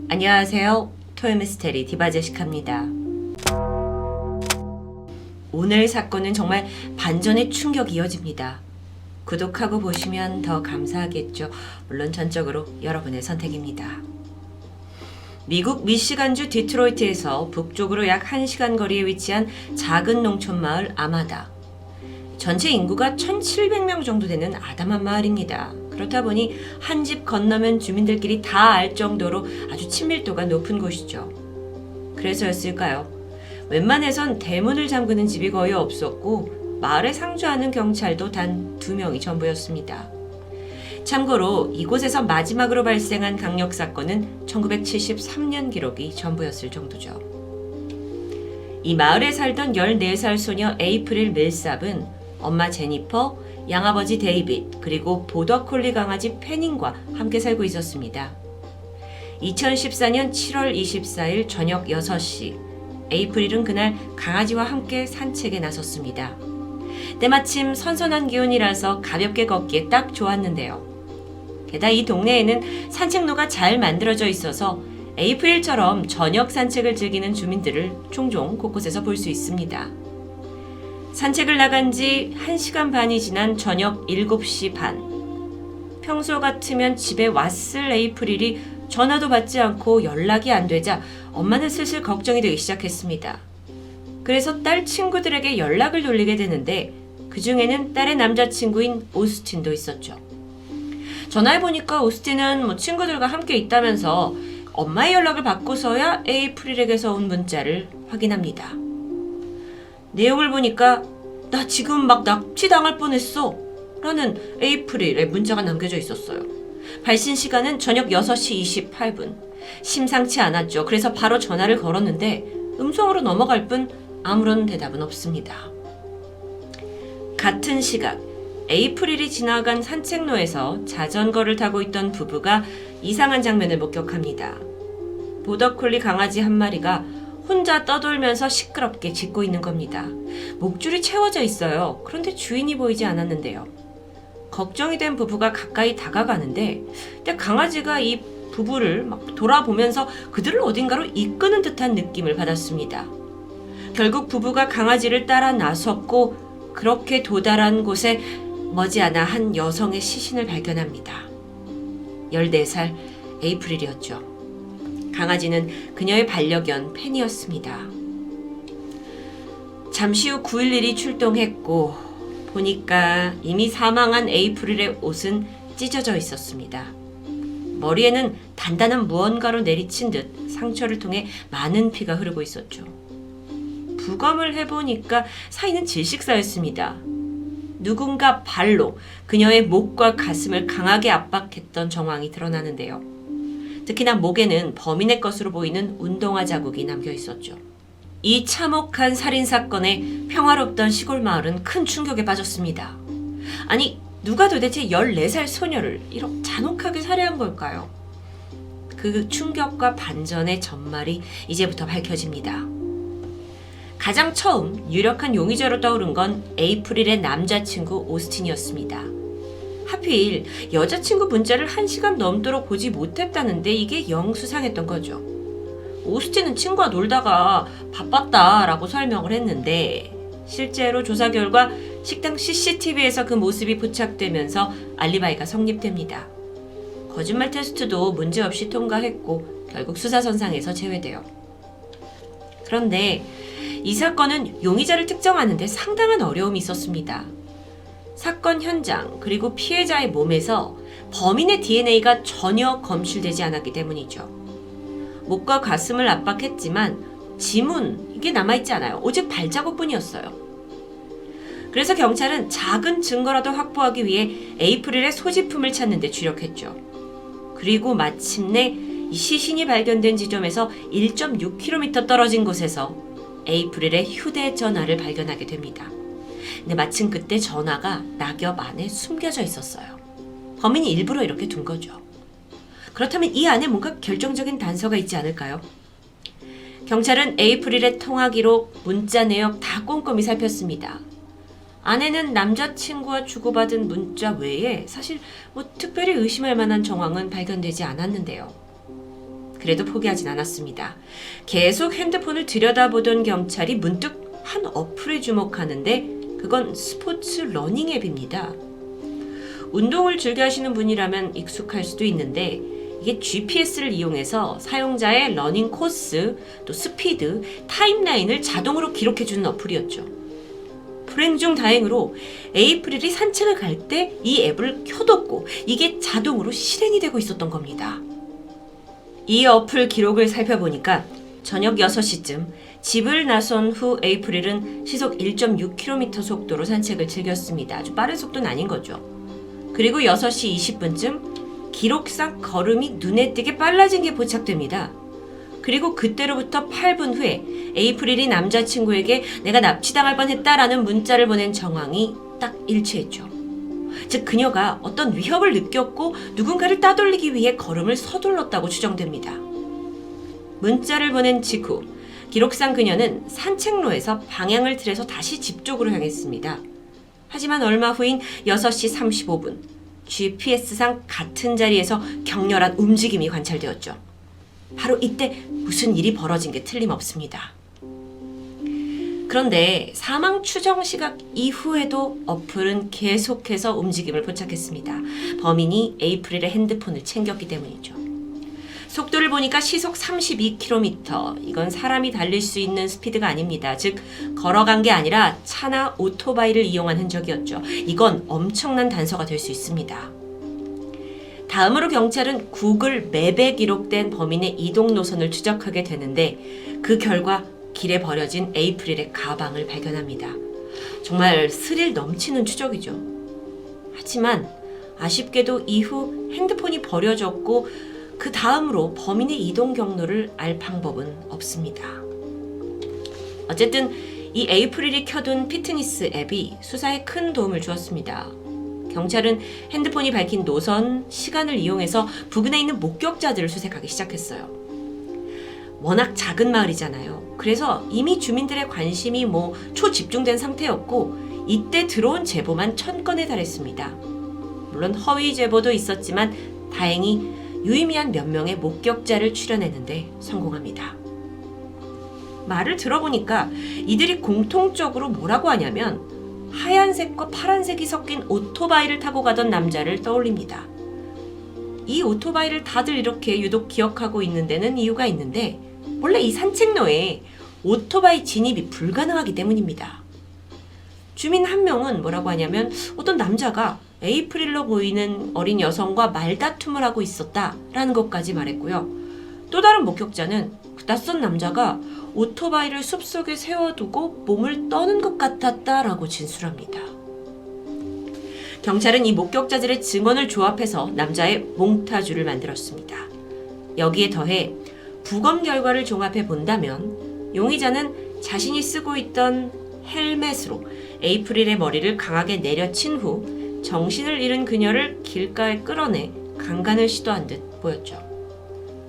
안녕하세요. 토요미스테리 디바제시카입니다. 오늘 사건은 정말 반전의 충격이 이어집니다. 구독하고 보시면 더 감사하겠죠. 물론 전적으로 여러분의 선택입니다. 미국 미시간주 디트로이트에서 북쪽으로 약 1시간 거리에 위치한 작은 농촌 마을 아마다. 전체 인구가 1,700명 정도 되는 아담한 마을입니다. 그렇다 보니 한 집 건너면 주민들끼리 다 알 정도로 아주 친밀도가 높은 곳이죠. 그래서였을까요? 웬만해선 대문을 잠그는 집이 거의 없었고 마을에 상주하는 경찰도 단 2명이 전부였습니다. 참고로 이곳에서 마지막으로 발생한 강력사건은 1973년 기록이 전부였을 정도죠. 이 마을에 살던 14살 소녀 에이프릴 밀삽은 엄마 제니퍼, 양아버지 데이빗, 그리고 보더콜리 강아지 페닝과 함께 살고 있었습니다. 2014년 7월 24일 저녁 6시, 에이프릴은 그날 강아지와 함께 산책에 나섰습니다. 때마침 선선한 기온이라서 가볍게 걷기에 딱 좋았는데요. 게다가 이 동네에는 산책로가 잘 만들어져 있어서 에이프릴처럼 저녁 산책을 즐기는 주민들을 종종 곳곳에서 볼 수 있습니다. 산책을 나간 지 1시간 반이 지난 저녁 7시 반. 평소 같으면 집에 왔을 에이프릴이 전화도 받지 않고 연락이 안 되자 엄마는 슬슬 걱정이 되기 시작했습니다. 그래서 딸 친구들에게 연락을 돌리게 되는데 그 중에는 딸의 남자친구인 오스틴도 있었죠. 전화해보니까 오스틴은 친구들과 함께 있다면서 엄마의 연락을 받고서야 에이프릴에게서 온 문자를 확인합니다. 내용을 보니까 나 지금 막 납치당할 뻔했어 라는 에이프릴의 문자가 남겨져 있었어요. 발신 시간은 저녁 6시 28분. 심상치 않았죠. 그래서 바로 전화를 걸었는데 음성으로 넘어갈 뿐 아무런 대답은 없습니다. 같은 시각 에이프릴이 지나간 산책로에서 자전거를 타고 있던 부부가 이상한 장면을 목격합니다. 보더콜리 강아지 한 마리가 혼자 떠돌면서 시끄럽게 짖고 있는 겁니다. 목줄이 채워져 있어요. 그런데 주인이 보이지 않았는데요. 걱정이 된 부부가 가까이 다가가는데 강아지가 이 부부를 막 돌아보면서 그들을 어딘가로 이끄는 듯한 느낌을 받았습니다. 결국 부부가 강아지를 따라 나섰고 그렇게 도달한 곳에 머지않아 한 여성의 시신을 발견합니다. 14살 에이프릴이었죠. 강아지는 그녀의 반려견 펜이었습니다. 잠시 후 911이 출동했고 보니까 이미 사망한 에이프릴의 옷은 찢어져 있었습니다. 머리에는 단단한 무언가로 내리친 듯 상처를 통해 많은 피가 흐르고 있었죠. 부검을 해보니까 사인은 질식사였습니다. 누군가 발로 그녀의 목과 가슴을 강하게 압박했던 정황이 드러나는데요. 특히나 목에는 범인의 것으로 보이는 운동화 자국이 남겨 있었죠. 이 참혹한 살인사건에 평화롭던 시골 마을은 큰 충격에 빠졌습니다. 아니, 누가 도대체 14살 소녀를 이렇게 잔혹하게 살해한 걸까요? 그 충격과 반전의 전말이 이제부터 밝혀집니다. 가장 처음 유력한 용의자로 떠오른 건 에이프릴의 남자친구 오스틴이었습니다. 하필 여자친구 문자를 1시간 넘도록 보지 못했다는데 이게 영 수상했던 거죠. 오스틴은 친구와 놀다가 바빴다라고 설명을 했는데 실제로 조사 결과 식당 CCTV에서 그 모습이 포착되면서 알리바이가 성립됩니다. 거짓말 테스트도 문제없이 통과했고 결국 수사선상에서 제외돼요. 그런데 이 사건은 용의자를 특정하는 데 상당한 어려움이 있었습니다. 사건 현장 그리고 피해자의 몸에서 범인의 DNA가 전혀 검출되지 않았기 때문이죠. 목과 가슴을 압박했지만 지문 이게 남아있지 않아요. 오직 발자국뿐이었어요. 그래서 경찰은 작은 증거라도 확보하기 위해 에이프릴의 소지품을 찾는 데 주력했죠. 그리고 마침내 이 시신이 발견된 지점에서 1.6km 떨어진 곳에서 에이프릴의 휴대전화를 발견하게 됩니다. 근데 마침 그때 전화가 낙엽 안에 숨겨져 있었어요. 범인이 일부러 이렇게 둔 거죠. 그렇다면 이 안에 뭔가 결정적인 단서가 있지 않을까요? 경찰은 에이프릴의 통화 기록, 문자 내역 다 꼼꼼히 살폈습니다. 아내는 남자친구와 주고받은 문자 외에 사실 특별히 의심할 만한 정황은 발견되지 않았는데요. 그래도 포기하진 않았습니다. 계속 핸드폰을 들여다보던 경찰이 문득 한 어플에 주목하는데 그건 스포츠 러닝 앱입니다. 운동을 즐겨 하시는 분이라면 익숙할 수도 있는데 이게 GPS를 이용해서 사용자의 러닝 코스, 또 스피드, 타임라인을 자동으로 기록해주는 어플이었죠. 불행 중 다행으로 에이프릴이 산책을 갈 때 이 앱을 켜뒀고 이게 자동으로 실행이 되고 있었던 겁니다. 이 어플 기록을 살펴보니까 저녁 6시쯤 집을 나선 후 에이프릴은 시속 1.6km 속도로 산책을 즐겼습니다. 아주 빠른 속도는 아닌 거죠. 그리고 6시 20분쯤 기록상 걸음이 눈에 띄게 빨라진 게 포착됩니다. 그리고 그때로부터 8분 후에 에이프릴이 남자친구에게 내가 납치당할 뻔했다라는 문자를 보낸 정황이 딱 일치했죠. 즉 그녀가 어떤 위협을 느꼈고 누군가를 따돌리기 위해 걸음을 서둘렀다고 추정됩니다. 문자를 보낸 직후 기록상 그녀는 산책로에서 방향을 틀어서 다시 집 쪽으로 향했습니다. 하지만 얼마 후인 6시 35분 GPS상 같은 자리에서 격렬한 움직임이 관찰되었죠. 바로 이때 무슨 일이 벌어진 게 틀림없습니다. 그런데 사망 추정 시각 이후에도 어플은 계속해서 움직임을 포착했습니다. 범인이 에이프릴의 핸드폰을 챙겼기 때문이죠. 속도를 보니까 시속 32km. 이건 사람이 달릴 수 있는 스피드가 아닙니다. 즉 걸어간 게 아니라 차나 오토바이를 이용한 흔적이었죠. 이건 엄청난 단서가 될 수 있습니다. 다음으로 경찰은 구글 맵에 기록된 범인의 이동 노선을 추적하게 되는데 그 결과 길에 버려진 에이프릴의 가방을 발견합니다. 정말 스릴 넘치는 추적이죠. 하지만 아쉽게도 이후 핸드폰이 버려졌고 그 다음으로 범인의 이동 경로를 알 방법은 없습니다. 어쨌든 이 에이프릴이 켜둔 피트니스 앱이 수사에 큰 도움을 주었습니다. 경찰은 핸드폰이 밝힌 노선, 시간을 이용해서 부근에 있는 목격자들을 수색하기 시작했어요. 워낙 작은 마을이잖아요. 그래서 이미 주민들의 관심이 초집중된 상태였고 이때 들어온 제보만 1000건에 달했습니다. 물론 허위 제보도 있었지만 다행히 유의미한 몇 명의 목격자를 추려내는데 성공합니다. 말을 들어보니까 이들이 공통적으로 뭐라고 하냐면 하얀색과 파란색이 섞인 오토바이를 타고 가던 남자를 떠올립니다. 이 오토바이를 다들 이렇게 유독 기억하고 있는 데는 이유가 있는데 원래 이 산책로에 오토바이 진입이 불가능하기 때문입니다. 주민 한 명은 뭐라고 하냐면 어떤 남자가 에이프릴로 보이는 어린 여성과 말다툼을 하고 있었다라는 것까지 말했고요. 또 다른 목격자는 그 낯선 남자가 오토바이를 숲속에 세워두고 몸을 떠는 것 같았다라고 진술합니다. 경찰은 이 목격자들의 증언을 조합해서 남자의 몽타주를 만들었습니다. 여기에 더해 부검 결과를 종합해 본다면 용의자는 자신이 쓰고 있던 헬멧으로 에이프릴의 머리를 강하게 내려친 후 정신을 잃은 그녀를 길가에 끌어내 강간을 시도한 듯 보였죠.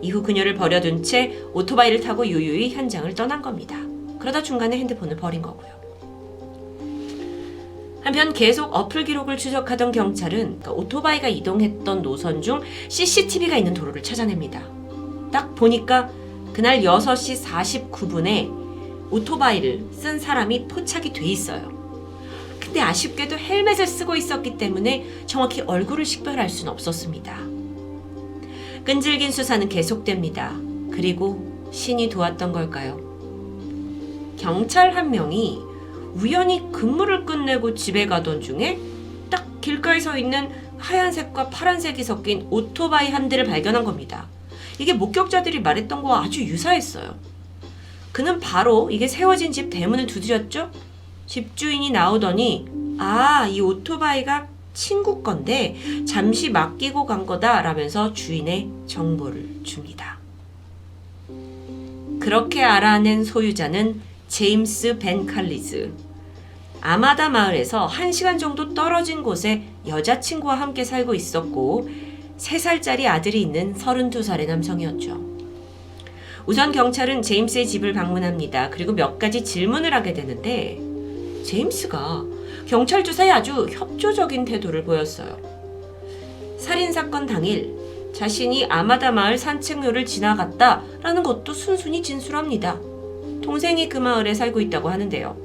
이후 그녀를 버려둔 채 오토바이를 타고 유유히 현장을 떠난 겁니다. 그러다 중간에 핸드폰을 버린 거고요. 한편 계속 어플 기록을 추적하던 경찰은 오토바이가 이동했던 노선 중 CCTV가 있는 도로를 찾아냅니다. 딱 보니까 그날 6시 49분에 오토바이를 쓴 사람이 포착이 돼 있어요. 근데 아쉽게도 헬멧을 쓰고 있었기 때문에 정확히 얼굴을 식별할 수는 없었습니다. 끈질긴 수사는 계속됩니다. 그리고 신이 도왔던 걸까요? 경찰 한 명이 우연히 근무를 끝내고 집에 가던 중에 딱 길가에 서 있는 하얀색과 파란색이 섞인 오토바이 한 대를 발견한 겁니다. 이게 목격자들이 말했던 거와 아주 유사했어요. 그는 바로 이게 세워진 집 대문을 두드렸죠? 집주인이 나오더니 이 오토바이가 친구 건데 잠시 맡기고 간 거다 라면서 주인의 정보를 줍니다. 그렇게 알아낸 소유자는 제임스 벤 칼리즈. 아마다 마을에서 1시간 정도 떨어진 곳에 여자친구와 함께 살고 있었고 3살짜리 아들이 있는 32살의 남성이었죠. 우선 경찰은 제임스의 집을 방문합니다. 그리고 몇 가지 질문을 하게 되는데 제임스가 경찰 조사에 아주 협조적인 태도를 보였어요. 살인사건 당일 자신이 아마다 마을 산책로를 지나갔다라는 것도 순순히 진술합니다. 동생이 그 마을에 살고 있다고 하는데요.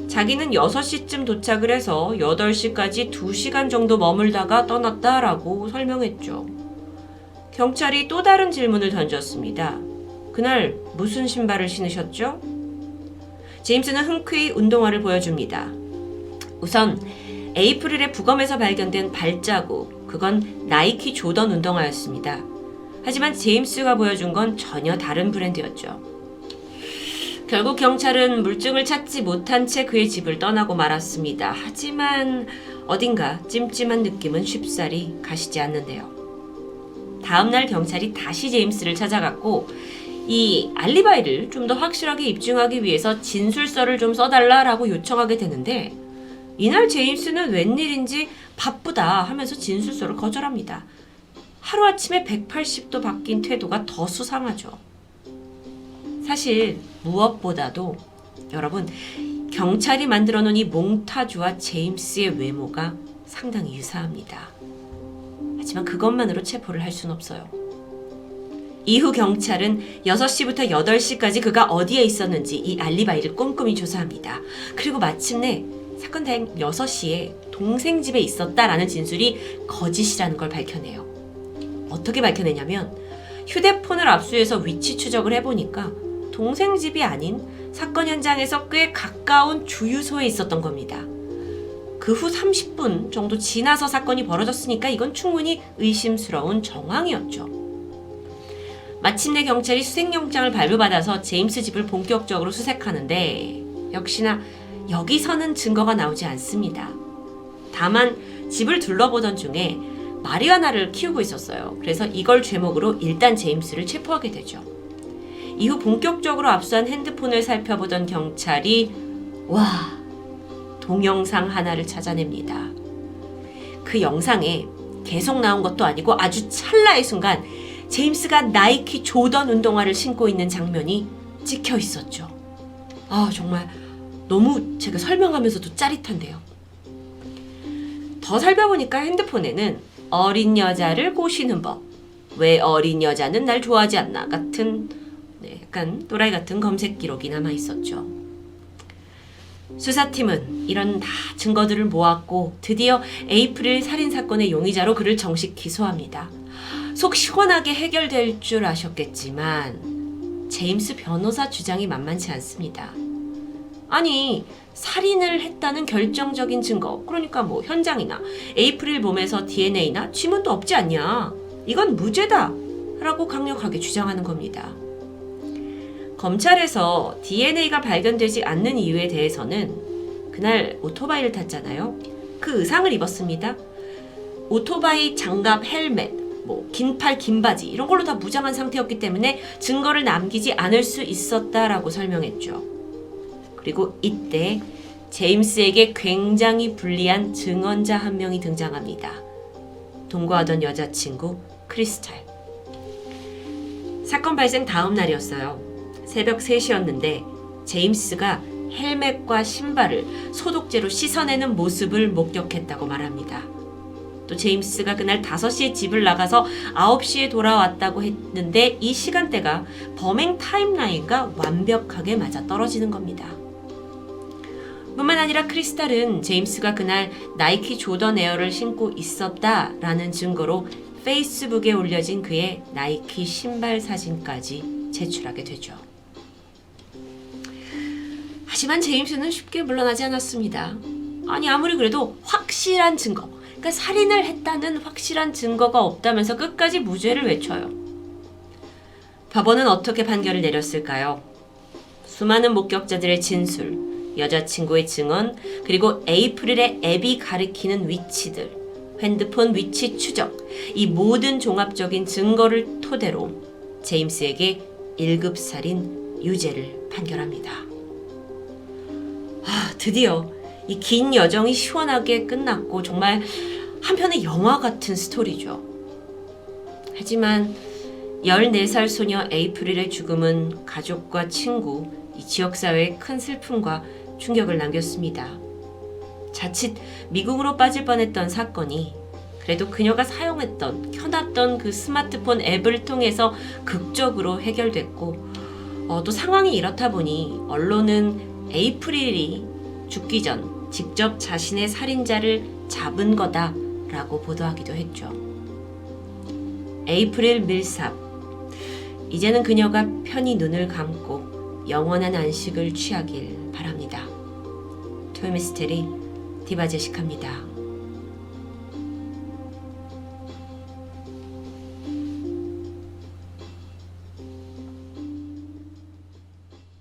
자기는 6시쯤 도착을 해서 8시까지 2시간 정도 머물다가 떠났다라고 설명했죠. 경찰이 또 다른 질문을 던졌습니다. 그날 무슨 신발을 신으셨죠? 제임스는 흔쾌히 운동화를 보여줍니다. 우선 에이프릴의 부검에서 발견된 발자국, 그건 나이키 조던 운동화였습니다. 하지만 제임스가 보여준 건 전혀 다른 브랜드였죠. 결국 경찰은 물증을 찾지 못한 채 그의 집을 떠나고 말았습니다. 하지만 어딘가 찜찜한 느낌은 쉽사리 가시지 않는데요. 다음날 경찰이 다시 제임스를 찾아갔고 이 알리바이를 좀 더 확실하게 입증하기 위해서 진술서를 좀 써달라라고 요청하게 되는데 이날 제임스는 웬일인지 바쁘다 하면서 진술서를 거절합니다. 하루아침에 180도 바뀐 태도가 더 수상하죠. 사실 무엇보다도 여러분 경찰이 만들어 놓은 이 몽타주와 제임스의 외모가 상당히 유사합니다. 하지만 그것만으로 체포를 할 수는 없어요. 이후 경찰은 6시부터 8시까지 그가 어디에 있었는지 이 알리바이를 꼼꼼히 조사합니다. 그리고 마침내 사건 당일 6시에 동생 집에 있었다라는 진술이 거짓이라는 걸 밝혀내요. 어떻게 밝혀내냐면 휴대폰을 압수해서 위치 추적을 해보니까 동생 집이 아닌 사건 현장에서 꽤 가까운 주유소에 있었던 겁니다. 그 후 30분 정도 지나서 사건이 벌어졌으니까 이건 충분히 의심스러운 정황이었죠. 마침내 경찰이 수색영장을 발부받아서 제임스 집을 본격적으로 수색하는데 역시나 여기서는 증거가 나오지 않습니다. 다만 집을 둘러보던 중에 마리화나를 키우고 있었어요. 그래서 이걸 죄목으로 일단 제임스를 체포하게 되죠. 이후 본격적으로 압수한 핸드폰을 살펴보던 경찰이 동영상 하나를 찾아냅니다. 그 영상에 계속 나온 것도 아니고 아주 찰나의 순간 제임스가 나이키 조던 운동화를 신고 있는 장면이 찍혀 있었죠. 정말 너무 제가 설명하면서도 짜릿한데요. 더 살펴보니까 핸드폰에는 어린 여자를 꼬시는 법, 왜 어린 여자는 날 좋아하지 않나 같은 약간 또라이 같은 검색 기록이 남아 있었죠. 수사팀은 이런 다 증거들을 모았고 드디어 에이프릴 살인사건의 용의자로 그를 정식 기소합니다. 속 시원하게 해결될 줄 아셨겠지만 제임스 변호사 주장이 만만치 않습니다. 아니 살인을 했다는 결정적인 증거, 그러니까 뭐 현장이나 에이프릴 몸에서 DNA나 지문도 없지 않냐, 이건 무죄다 라고 강력하게 주장하는 겁니다. 검찰에서 DNA가 발견되지 않는 이유에 대해서는 그날 오토바이를 탔잖아요. 그 의상을 입었습니다. 오토바이 장갑, 헬멧, 긴팔, 긴바지 이런 걸로 다 무장한 상태였기 때문에 증거를 남기지 않을 수 있었다라고 설명했죠. 그리고 이때 제임스에게 굉장히 불리한 증언자 한 명이 등장합니다. 동거하던 여자친구 크리스탈. 사건 발생 다음 날이었어요. 새벽 3시였는데 제임스가 헬멧과 신발을 소독제로 씻어내는 모습을 목격했다고 말합니다. 또 제임스가 그날 5시에 집을 나가서 9시에 돌아왔다고 했는데 이 시간대가 범행 타임라인과 완벽하게 맞아떨어지는 겁니다. 뿐만 아니라 크리스탈은 제임스가 그날 나이키 조던 에어를 신고 있었다라는 증거로 페이스북에 올려진 그의 나이키 신발 사진까지 제출하게 되죠. 하지만 제임스는 쉽게 물러나지 않았습니다. 아무리 그래도 확실한 증거, 그러니까 살인을 했다는 확실한 증거가 없다면서 끝까지 무죄를 외쳐요. 법원은 어떻게 판결을 내렸을까요? 수많은 목격자들의 진술, 여자친구의 증언, 그리고 에이프릴의 앱이 가리키는 위치들, 핸드폰 위치 추적, 이 모든 종합적인 증거를 토대로 제임스에게 1급 살인 유죄를 판결합니다. 드디어 이 긴 여정이 시원하게 끝났고 정말 한편의 영화 같은 스토리죠. 하지만 14살 소녀 에이프릴의 죽음은 가족과 친구, 이 지역사회에 큰 슬픔과 충격을 남겼습니다. 자칫 미궁으로 빠질 뻔했던 사건이 그래도 그녀가 사용했던, 켜놨던 그 스마트폰 앱을 통해서 극적으로 해결됐고, 또 상황이 이렇다 보니 언론은 에이프릴이 죽기 전 직접 자신의 살인자를 잡은 거다라고 보도하기도 했죠. 에이프릴 밀삽. 이제는 그녀가 편히 눈을 감고 영원한 안식을 취하길 바랍니다. 토요미스테리 디바제시카입니다.